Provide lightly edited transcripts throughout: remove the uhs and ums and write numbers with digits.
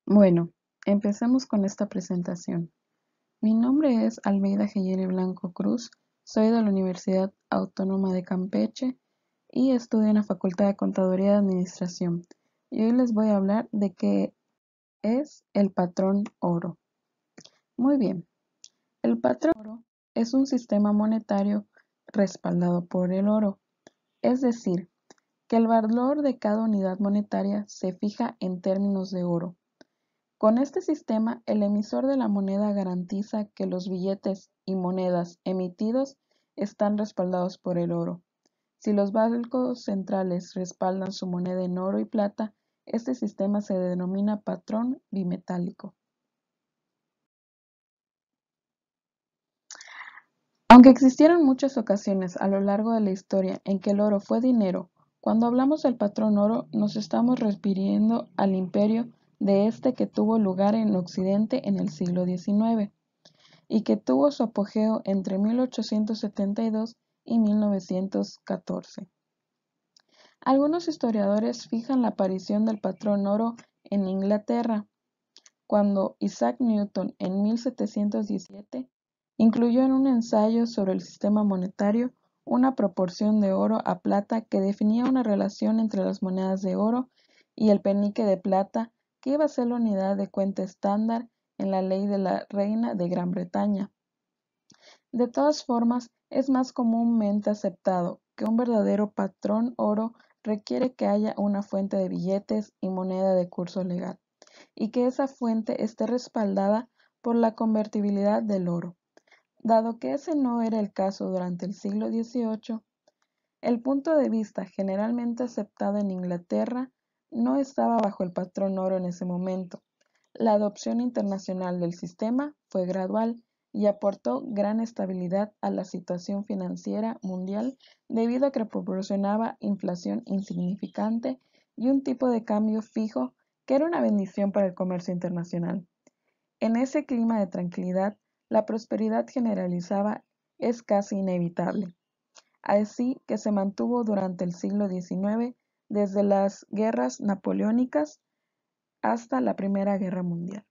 Bueno, empecemos con esta presentación. Mi nombre es Almeida Geyere Blanco Cruz, soy de la Universidad Autónoma de Campeche y estudio en la Facultad de Contaduría y Administración. Y hoy les voy a hablar de qué es el patrón oro. Muy bien, el patrón oro es un sistema monetario respaldado por el oro, es decir, que el valor de cada unidad monetaria se fija en términos de oro. Con este sistema, el emisor de la moneda garantiza que los billetes y monedas emitidos están respaldados por el oro. Si los bancos centrales respaldan su moneda en oro y plata, este sistema se denomina patrón bimetálico. Aunque existieron muchas ocasiones a lo largo de la historia en que el oro fue dinero, cuando hablamos del patrón oro nos estamos refiriendo al imperio de este que tuvo lugar en Occidente en el siglo XIX. Y que tuvo su apogeo entre 1872 y 1914. Algunos historiadores fijan la aparición del patrón oro en Inglaterra, cuando Isaac Newton en 1717 incluyó en un ensayo sobre el sistema monetario una proporción de oro a plata que definía una relación entre las monedas de oro y el penique de plata, que iba a ser la unidad de cuenta estándar en la ley de la Reina de Gran Bretaña. De todas formas, es más comúnmente aceptado que un verdadero patrón oro requiere que haya una fuente de billetes y moneda de curso legal, y que esa fuente esté respaldada por la convertibilidad del oro. Dado que ese no era el caso durante el siglo XVIII, el punto de vista generalmente aceptado en Inglaterra no estaba bajo el patrón oro en ese momento. La adopción internacional del sistema fue gradual y aportó gran estabilidad a la situación financiera mundial debido a que proporcionaba inflación insignificante y un tipo de cambio fijo que era una bendición para el comercio internacional. En ese clima de tranquilidad, la prosperidad generalizada es casi inevitable. Así que se mantuvo durante el siglo XIX, desde las guerras napoleónicas hasta la Primera Guerra Mundial.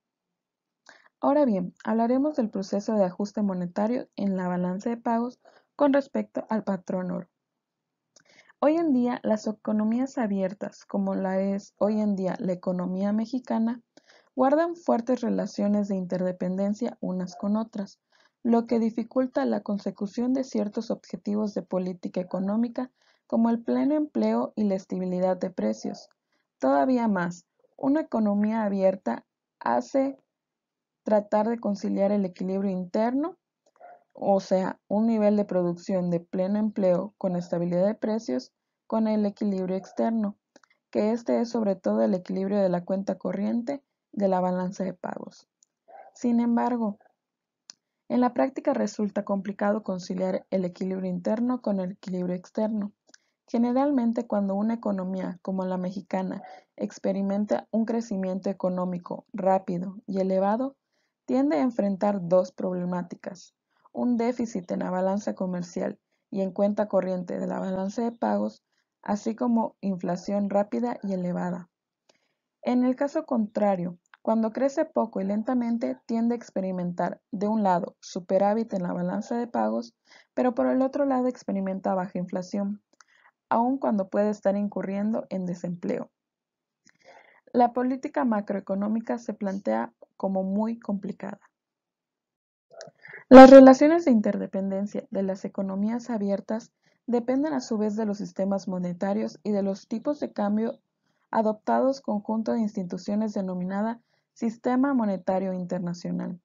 Ahora bien, hablaremos del proceso de ajuste monetario en la balanza de pagos con respecto al patrón oro. Hoy en día, las economías abiertas, como la es hoy en día la economía mexicana, guardan fuertes relaciones de interdependencia unas con otras, lo que dificulta la consecución de ciertos objetivos de política económica como el pleno empleo y la estabilidad de precios. Todavía más, una economía abierta hace tratar de conciliar el equilibrio interno, o sea, un nivel de producción de pleno empleo con estabilidad de precios, con el equilibrio externo, que este es sobre todo el equilibrio de la cuenta corriente de la balanza de pagos. Sin embargo, en la práctica resulta complicado conciliar el equilibrio interno con el equilibrio externo. Generalmente, cuando una economía como la mexicana experimenta un crecimiento económico rápido y elevado, tiende a enfrentar dos problemáticas: un déficit en la balanza comercial y en cuenta corriente de la balanza de pagos, así como inflación rápida y elevada. En el caso contrario, cuando crece poco y lentamente, tiende a experimentar, de un lado, superávit en la balanza de pagos, pero por el otro lado experimenta baja inflación, aun cuando puede estar incurriendo en desempleo. La política macroeconómica se plantea como muy complicada. Las relaciones de interdependencia de las economías abiertas dependen a su vez de los sistemas monetarios y de los tipos de cambio adoptados conjunto de instituciones denominada Sistema Monetario Internacional.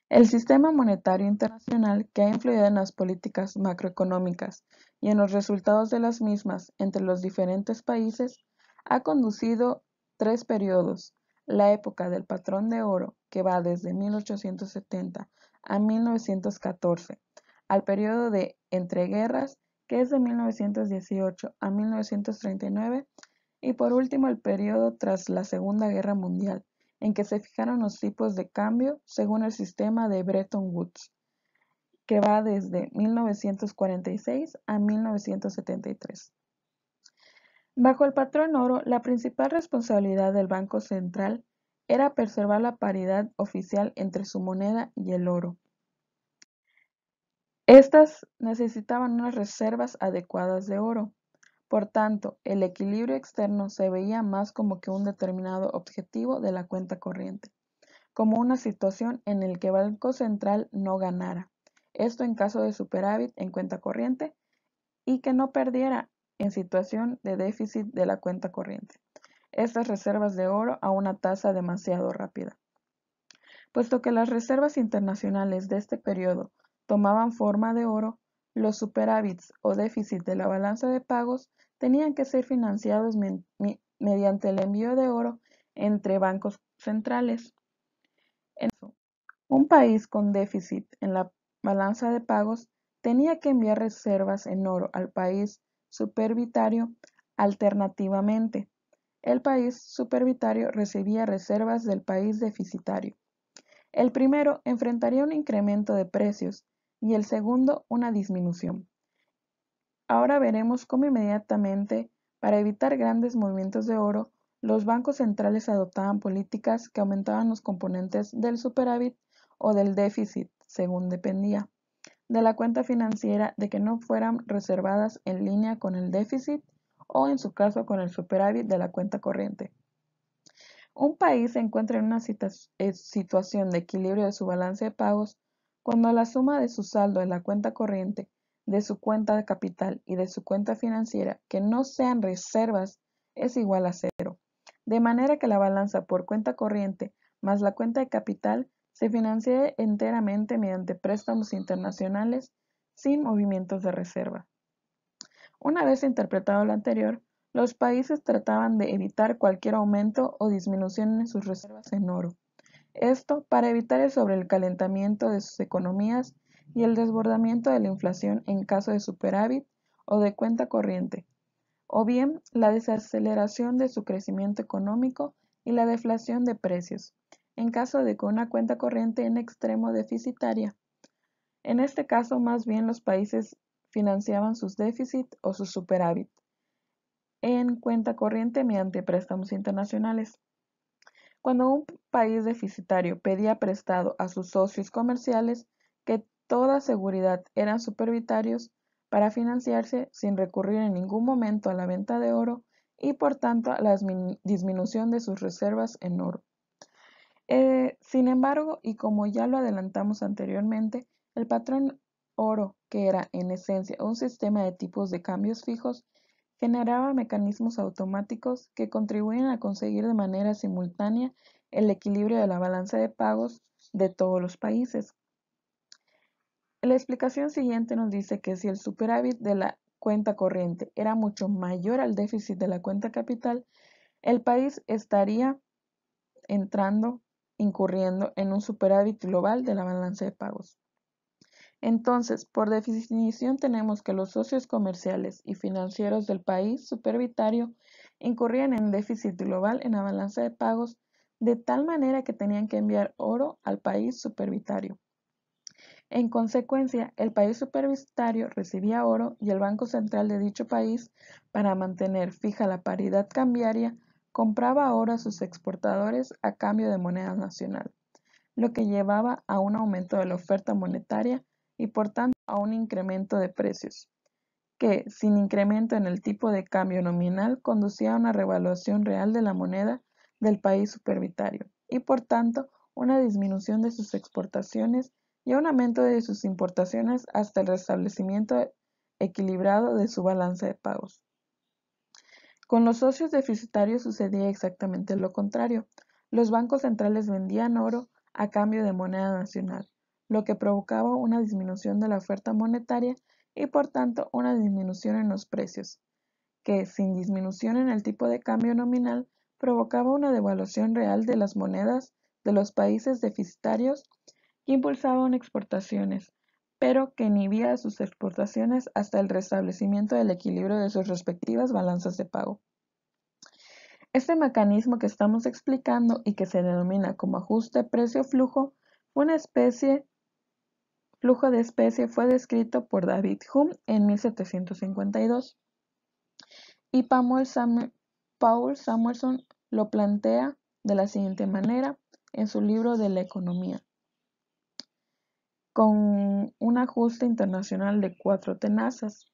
El sistema monetario internacional, que ha influido en las políticas macroeconómicas y en los resultados de las mismas entre los diferentes países, ha conducido tres periodos: la época del patrón de oro, que va desde 1870 a 1914, al periodo de entreguerras, que es de 1918 a 1939, y por último el periodo tras la Segunda Guerra Mundial, en que se fijaron los tipos de cambio según el sistema de Bretton Woods, que va desde 1946 a 1973. Bajo el patrón oro, la principal responsabilidad del Banco Central era preservar la paridad oficial entre su moneda y el oro. Estas necesitaban unas reservas adecuadas de oro. Por tanto, el equilibrio externo se veía más como que un determinado objetivo de la cuenta corriente, como una situación en la que el Banco Central no ganara, esto en caso de superávit en cuenta corriente, y que no perdiera en situación de déficit de la cuenta corriente estas reservas de oro a una tasa demasiado rápida. Puesto que las reservas internacionales de este periodo tomaban forma de oro, los superávits o déficit de la balanza de pagos tenían que ser financiados mediante el envío de oro entre bancos centrales. En eso, un país con déficit en la balanza de pagos tenía que enviar reservas en oro al país supervitario. Alternativamente, el país supervitario recibía reservas del país deficitario. El primero enfrentaría un incremento de precios y el segundo una disminución. Ahora veremos cómo inmediatamente, para evitar grandes movimientos de oro, los bancos centrales adoptaban políticas que aumentaban los componentes del superávit o del déficit, según dependía, de la cuenta financiera de que no fueran reservadas en línea con el déficit o, en su caso, con el superávit de la cuenta corriente. Un país se encuentra en una situación de equilibrio de su balance de pagos cuando la suma de su saldo de la cuenta corriente, de su cuenta de capital y de su cuenta financiera que no sean reservas es igual a cero, de manera que la balanza por cuenta corriente más la cuenta de capital se financia enteramente mediante préstamos internacionales sin movimientos de reserva. Una vez interpretado lo anterior, los países trataban de evitar cualquier aumento o disminución en sus reservas en oro. Esto para evitar el sobrecalentamiento de sus economías y el desbordamiento de la inflación en caso de superávit o de cuenta corriente, o bien la desaceleración de su crecimiento económico y la deflación de precios, en caso de que una cuenta corriente en extremo deficitaria. En este caso, más bien los países financiaban sus déficit o su superávit en cuenta corriente mediante préstamos internacionales. Cuando un país deficitario pedía prestado a sus socios comerciales, que toda seguridad eran supervitarios, para financiarse sin recurrir en ningún momento a la venta de oro y por tanto a la disminución de sus reservas en oro. Sin embargo, y como ya lo adelantamos anteriormente, el patrón oro, que era en esencia un sistema de tipos de cambios fijos, generaba mecanismos automáticos que contribuían a conseguir de manera simultánea el equilibrio de la balanza de pagos de todos los países. La explicación siguiente nos dice que si el superávit de la cuenta corriente era mucho mayor al déficit de la cuenta capital, el país estaría incurriendo en un superávit global de la balanza de pagos. Entonces, por definición tenemos que los socios comerciales y financieros del país supervitario incurrían en déficit global en la balanza de pagos de tal manera que tenían que enviar oro al país supervitario. En consecuencia, el país supervitario recibía oro y el Banco Central de dicho país, para mantener fija la paridad cambiaria, compraba oro a sus exportadores a cambio de moneda nacional, lo que llevaba a un aumento de la oferta monetaria y por tanto a un incremento de precios, que, sin incremento en el tipo de cambio nominal, conducía a una revaluación real de la moneda del país supervitario y por tanto una disminución de sus exportaciones y un aumento de sus importaciones hasta el restablecimiento equilibrado de su balanza de pagos. Con los socios deficitarios sucedía exactamente lo contrario. Los bancos centrales vendían oro a cambio de moneda nacional, lo que provocaba una disminución de la oferta monetaria y por tanto una disminución en los precios, que, sin disminución en el tipo de cambio nominal, provocaba una devaluación real de las monedas de los países deficitarios que impulsaban exportaciones, pero que inhibía sus exportaciones hasta el restablecimiento del equilibrio de sus respectivas balanzas de pago. Este mecanismo que estamos explicando y que se denomina como ajuste precio-flujo flujo de especie fue descrito por David Hume en 1752 y Paul Samuelson lo plantea de la siguiente manera en su libro de la economía. Con un ajuste internacional de 4 tenazas.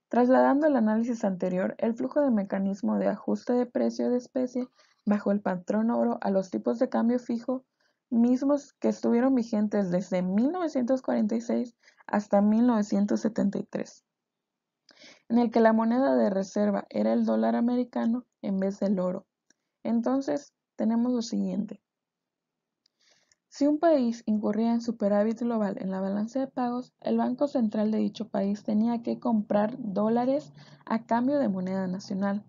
Trasladando el análisis anterior, el flujo de mecanismo de ajuste de precio de especie bajo el patrón oro a los tipos de cambio fijo, mismos que estuvieron vigentes desde 1946 hasta 1973, en el que la moneda de reserva era el dólar americano en vez del oro. Entonces, tenemos lo siguiente. Si un país incurría en superávit global en la balanza de pagos, el Banco Central de dicho país tenía que comprar dólares a cambio de moneda nacional,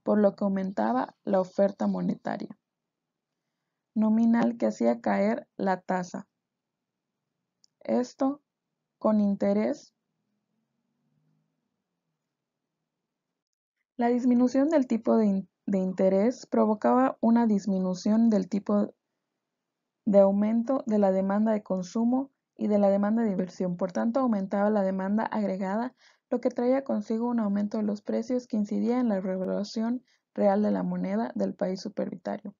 por lo que aumentaba la oferta monetaria nominal que hacía caer la tasa. Esto con interés. La disminución del tipo de interés provocaba una disminución del tipo de aumento de la demanda de consumo y de la demanda de inversión. Por tanto, aumentaba la demanda agregada, lo que traía consigo un aumento de los precios que incidía en la revaluación real de la moneda del país supervitario.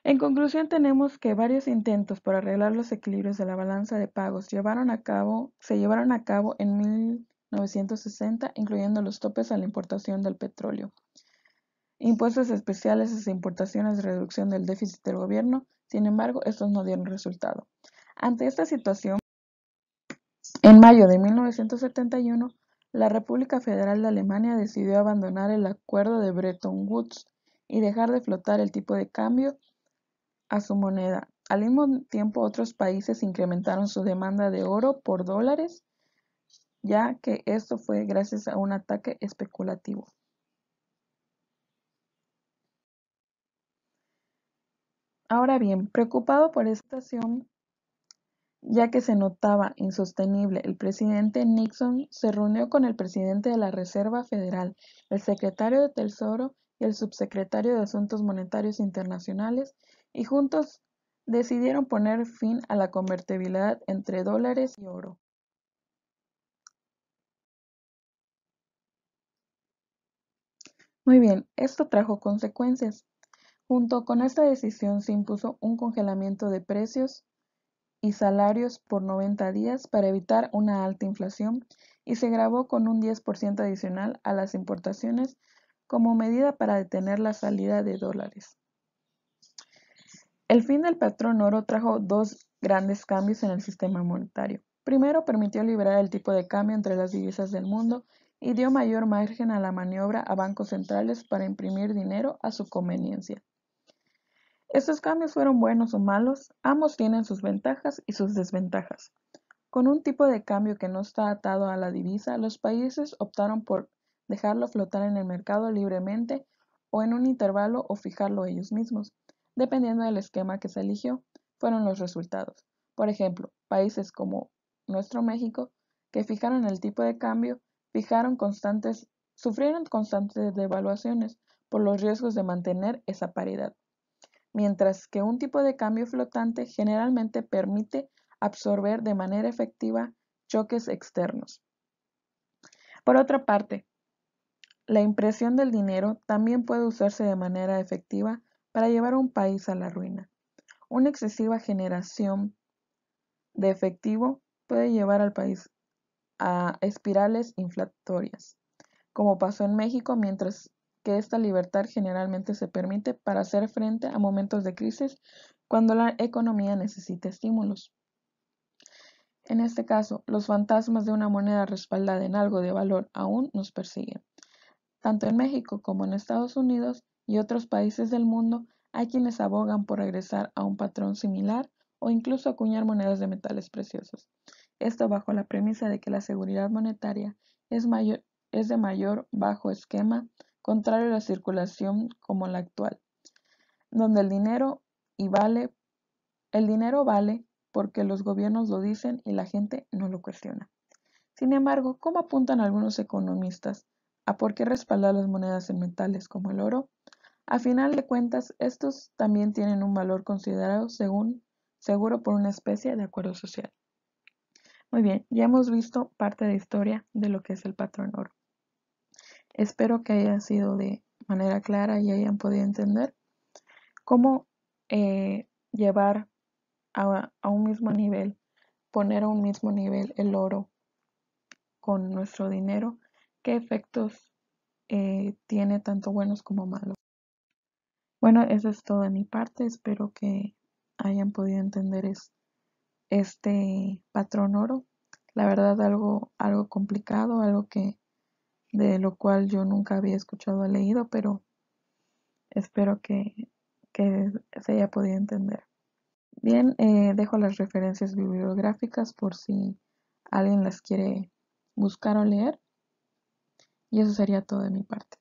En conclusión, tenemos que varios intentos por arreglar los equilibrios de la balanza de pagos se llevaron a cabo en 1960, incluyendo los topes a la importación del petróleo, impuestos especiales a las importaciones, reducción del déficit del gobierno. Sin embargo, estos no dieron resultado. Ante esta situación, en mayo de 1971, la República Federal de Alemania decidió abandonar el acuerdo de Bretton Woods y dejar de flotar el tipo de cambio a su moneda. Al mismo tiempo, otros países incrementaron su demanda de oro por dólares, ya que esto fue gracias a un ataque especulativo. Ahora bien, preocupado por esta situación, ya que se notaba insostenible, el presidente Nixon se reunió con el presidente de la Reserva Federal, el secretario de Tesoro y el subsecretario de Asuntos Monetarios Internacionales, y juntos decidieron poner fin a la convertibilidad entre dólares y oro. Muy bien, esto trajo consecuencias. Junto con esta decisión se impuso un congelamiento de precios y salarios por 90 días para evitar una alta inflación y se gravó con un 10% adicional a las importaciones como medida para detener la salida de dólares. El fin del patrón oro trajo dos grandes cambios en el sistema monetario. Primero, permitió liberar el tipo de cambio entre las divisas del mundo y dio mayor margen a la maniobra a bancos centrales para imprimir dinero a su conveniencia. Estos cambios fueron buenos o malos, ambos tienen sus ventajas y sus desventajas. Con un tipo de cambio que no está atado a la divisa, los países optaron por dejarlo flotar en el mercado libremente o en un intervalo o fijarlo ellos mismos. Dependiendo del esquema que se eligió, fueron los resultados. Por ejemplo, países como nuestro México, que fijaron el tipo de cambio, sufrieron constantes devaluaciones por los riesgos de mantener esa paridad, mientras que un tipo de cambio flotante generalmente permite absorber de manera efectiva choques externos. Por otra parte, la impresión del dinero también puede usarse de manera efectiva para llevar a un país a la ruina. Una excesiva generación de efectivo puede llevar al país a espirales inflatorias, como pasó en México, mientras que esta libertad generalmente se permite para hacer frente a momentos de crisis cuando la economía necesita estímulos. En este caso, los fantasmas de una moneda respaldada en algo de valor aún nos persiguen. Tanto en México como en Estados Unidos y otros países del mundo hay quienes abogan por regresar a un patrón similar o incluso acuñar monedas de metales preciosos. Esto bajo la premisa de que la seguridad monetaria es de mayor bajo esquema, contrario a la circulación como la actual, donde el dinero vale porque los gobiernos lo dicen y la gente no lo cuestiona. Sin embargo, como apuntan algunos economistas a por qué respaldar las monedas en metales como el oro, a final de cuentas estos también tienen un valor considerado seguro por una especie de acuerdo social. Muy bien, ya hemos visto parte de historia de lo que es el patrón oro. Espero que haya sido de manera clara y hayan podido entender. cómo llevar a un mismo nivel, poner a un mismo nivel el oro con nuestro dinero, qué efectos tiene tanto buenos como malos. Bueno, eso es todo de mi parte. Espero que hayan podido entender este patrón oro. La verdad, algo complicado, algo que de lo cual yo nunca había escuchado o leído, pero espero que se haya podido entender. Bien, dejo las referencias bibliográficas por si alguien las quiere buscar o leer. Y eso sería todo de mi parte.